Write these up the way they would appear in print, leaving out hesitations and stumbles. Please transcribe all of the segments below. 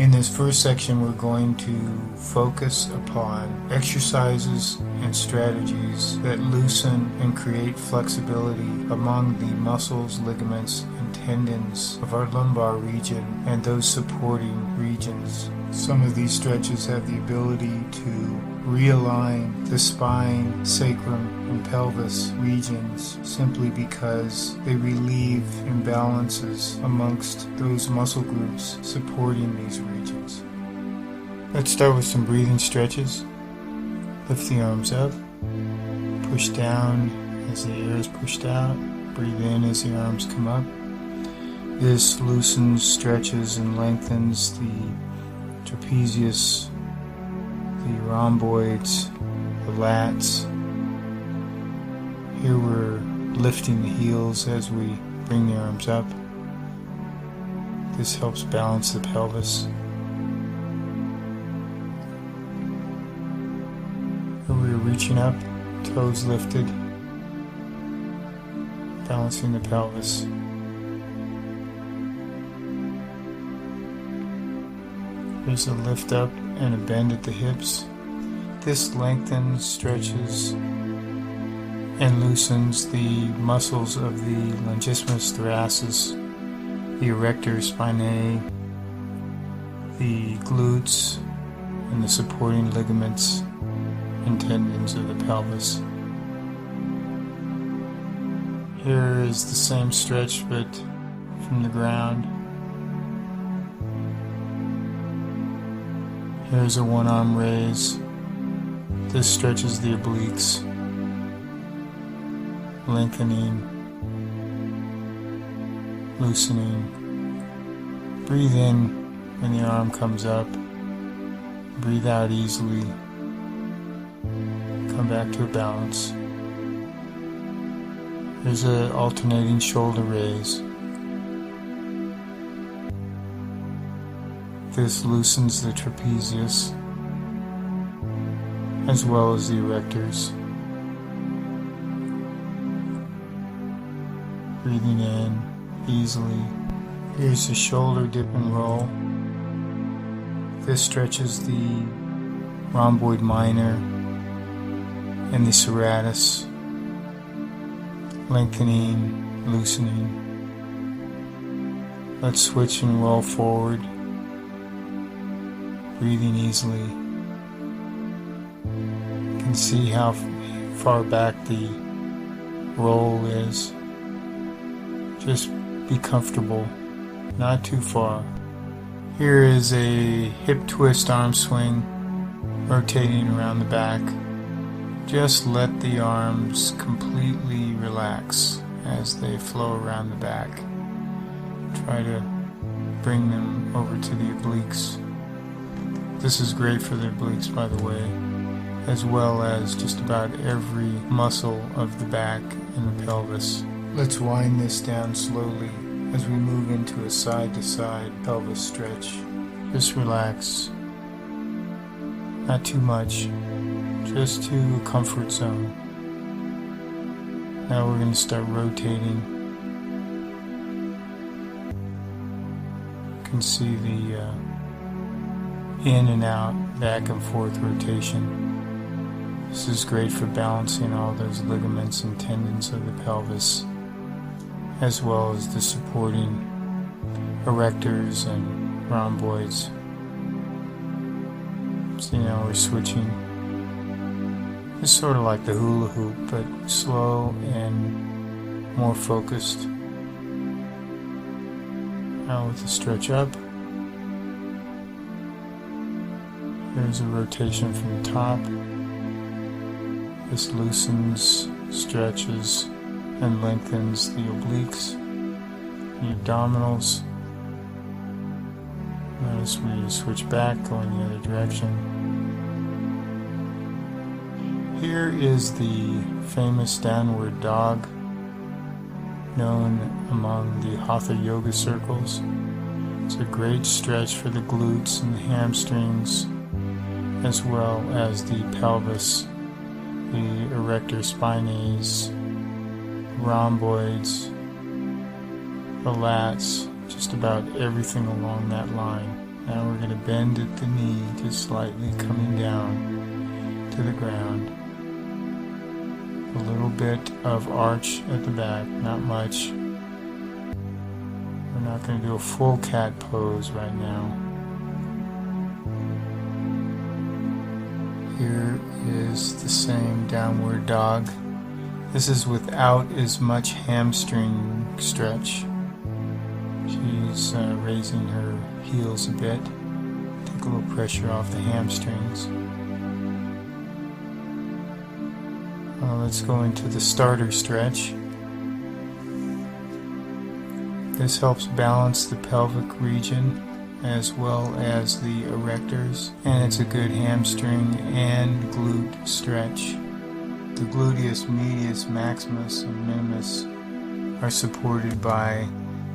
In this first section, we're going to focus upon exercises and strategies that loosen and create flexibility among the muscles, ligaments, and tendons of our lumbar region and those supporting regions. Some of these stretches have the ability to realign the spine, sacrum, and pelvis regions simply because they relieve imbalances amongst those muscle groups supporting these regions. Let's start with some breathing stretches. Lift the arms up, push down as the air is pushed out, breathe in as the arms come up. This loosens, stretches, and lengthens the trapezius, the rhomboids, the lats. Here we're lifting the heels as we bring the arms up. This helps balance the pelvis. Here we're reaching up, toes lifted, balancing the pelvis. Here's a lift up and a bend at the hips. This lengthens, stretches, and loosens the muscles of the longissimus thoracis, the erector spinae, the glutes, and the supporting ligaments and tendons of the pelvis. Here is the same stretch but from the ground. Here's a one-arm raise. This stretches the obliques, lengthening, loosening. Breathe in when the arm comes up. Breathe out easily. Come back to a balance. Here's an alternating shoulder raise. This loosens the trapezius as well as the erectors. Breathing in easily. Here's the shoulder dip and roll. This stretches the rhomboid minor and the serratus, lengthening, loosening. Let's switch and roll forward. Breathing easily. You can see how far back the roll is. Just be comfortable, not too far. Here is a hip twist arm swing, rotating around the back. Just let the arms completely relax as they flow around the back. Try to bring them over to the obliques. This is great for the obliques, by the way, as well as just about every muscle of the back and the pelvis. Let's wind this down slowly as we move into a side-to-side pelvis stretch. Just relax. Not too much, just to a comfort zone. Now we're going to start rotating. You can see the in and out, back and forth rotation. This is great for balancing all those ligaments and tendons of the pelvis, as well as the supporting erectors and rhomboids. So now we're switching. It's sort of like the hula hoop, but slow and more focused. Now with the stretch up. Here's a rotation from the top. This loosens, stretches, and lengthens the obliques, the abdominals. Notice we switch back, going the other direction. Here is the famous downward dog, known among the Hatha yoga circles. It's a great stretch for the glutes and the hamstrings, as well as the pelvis, the erector spinae, rhomboids, the lats, just about everything along that line. Now we're going to bend at the knee, just slightly coming down to the ground. A little bit of arch at the back, not much. We're not going to do a full cat pose right now. Here is the same downward dog. This is without as much hamstring stretch. She's raising her heels a bit. Take a little pressure off the hamstrings. Let's go into the starter stretch. This helps balance the pelvic region as well as the erectors, and it's a good hamstring and glute stretch. The gluteus medius maximus and minimus are supported by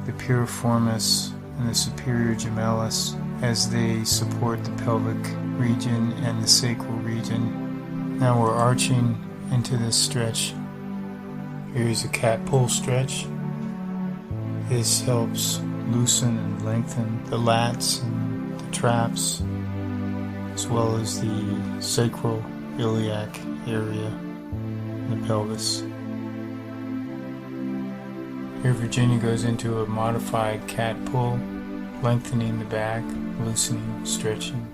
the piriformis and the superior gemellus as they support the pelvic region and the sacral region. Now we're arching into this stretch. Here's a cat pull stretch. This helps loosen and lengthen the lats and the traps, as well as the sacral iliac area in the pelvis. Here Virginia goes into a modified cat pull, lengthening the back, loosening, stretching.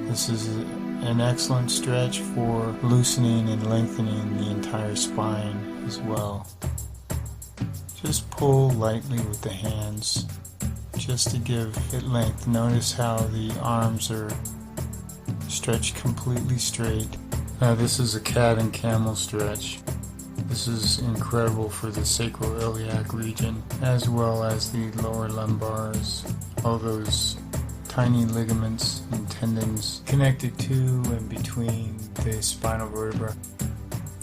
This is an excellent stretch for loosening and lengthening the entire spine as well. Just pull lightly with the hands, just to give it length. Notice how the arms are stretched completely straight. Now this is a cat and camel stretch. This is incredible for the sacroiliac region, as well as the lower lumbars, all those tiny ligaments and tendons connected to and between the spinal vertebra.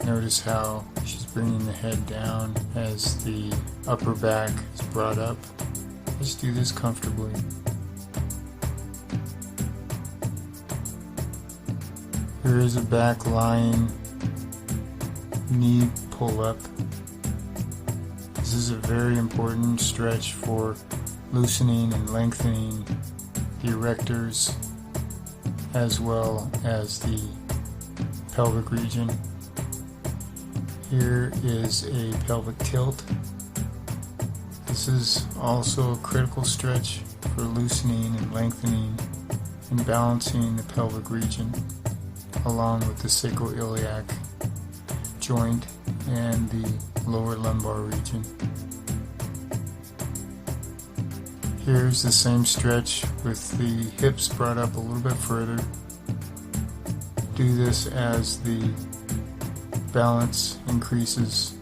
Notice how she's bringing the head down as the upper back is brought up. Just do this comfortably. Here is a back lying knee pull up. This is a very important stretch for loosening and lengthening the erectors as well as the pelvic region. Here is a pelvic tilt. This is also a critical stretch for loosening and lengthening and balancing the pelvic region along with the sacroiliac joint and the lower lumbar region. Here's the same stretch with the hips brought up a little bit further. Do this as the balance increases.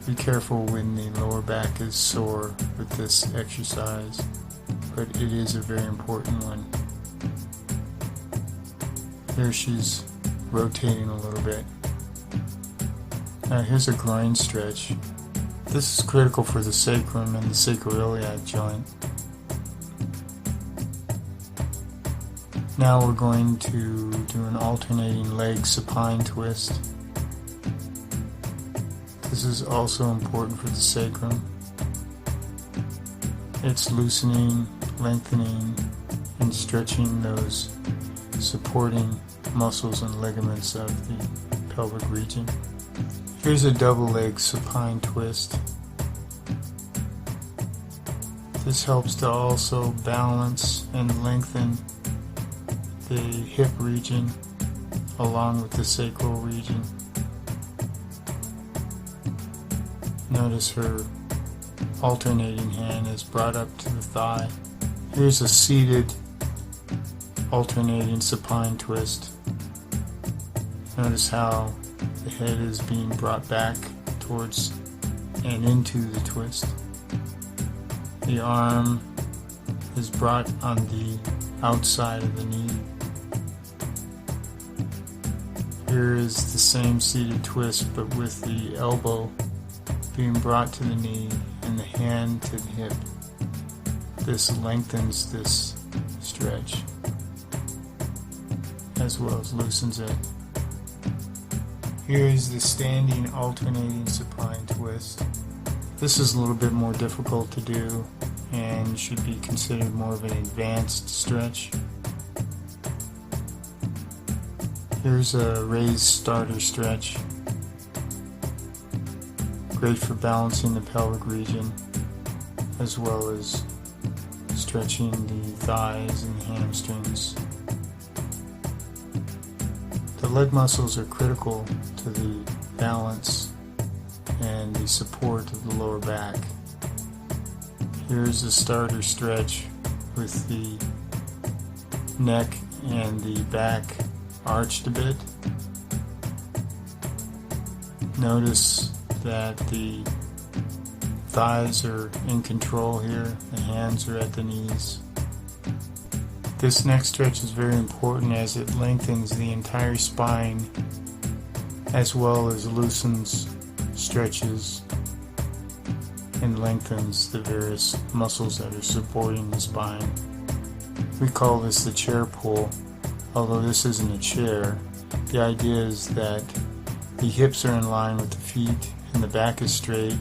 Be careful when the lower back is sore with this exercise, but it is a very important one. Here she's rotating a little bit. Now here's a groin stretch. This is critical for the sacrum and the sacroiliac joint. Now we're going to do an alternating leg supine twist. This is also important for the sacrum. It's loosening, lengthening, and stretching those supporting muscles and ligaments of the pelvic region. Here's a double leg supine twist. This helps to also balance and lengthen the hip region along with the sacral region. Notice her alternating hand is brought up to the thigh. Here's a seated alternating supine twist. Notice how the head is being brought back towards and into the twist. The arm is brought on the outside of the knee. Here is the same seated twist, but with the elbow being brought to the knee and the hand to the hip. This lengthens this stretch as well as loosens it. Here is the standing alternating supine twist. This is a little bit more difficult to do and should be considered more of an advanced stretch. Here's a raised starter stretch. Great for balancing the pelvic region as well as stretching the thighs and the hamstrings. The leg muscles are critical to the balance and the support of the lower back. Here's a starter stretch with the neck and the back arched a bit. Notice that the thighs are in control here, the hands are at the knees. This next stretch is very important as it lengthens the entire spine as well as loosens, stretches, and lengthens the various muscles that are supporting the spine. We call this the chair pull. Although this isn't a chair, the idea is that the hips are in line with the feet and the back is straight,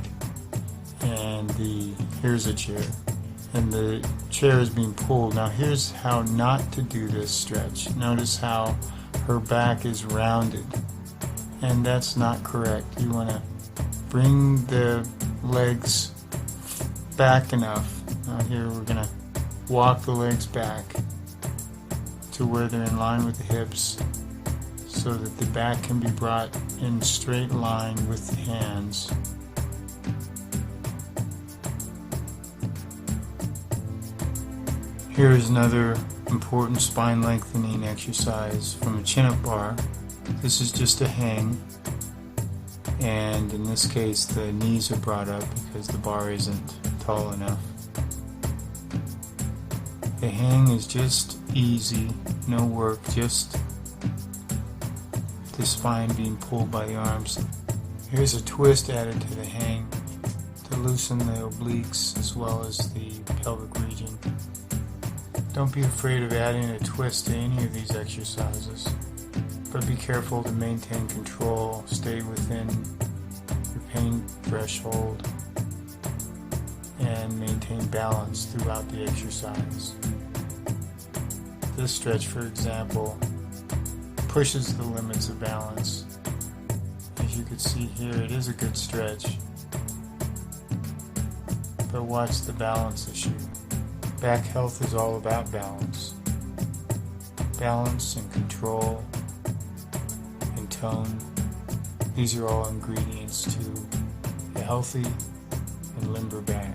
and here's a chair, and the chair is being pulled. Now here's how not to do this stretch. Notice how her back is rounded, and that's not correct. You want to bring the legs back enough. Now here we're going to walk the legs back to where they're in line with the hips so that the back can be brought in straight line with the hands. Here is another important spine lengthening exercise from a chin-up bar. This is just a hang, and in this case the knees are brought up because the bar isn't tall enough. The hang is just easy, no work, just the spine being pulled by the arms. Here's a twist added to the hang to loosen the obliques as well as the pelvic region. Don't be afraid of adding a twist to any of these exercises, but be careful to maintain control, stay within your pain threshold, and maintain balance throughout the exercise. This stretch, for example, pushes the limits of balance. As you can see here, it is a good stretch, but watch the balance issue. Back health is all about balance. Balance and control and tone. These are all ingredients to a healthy and limber back.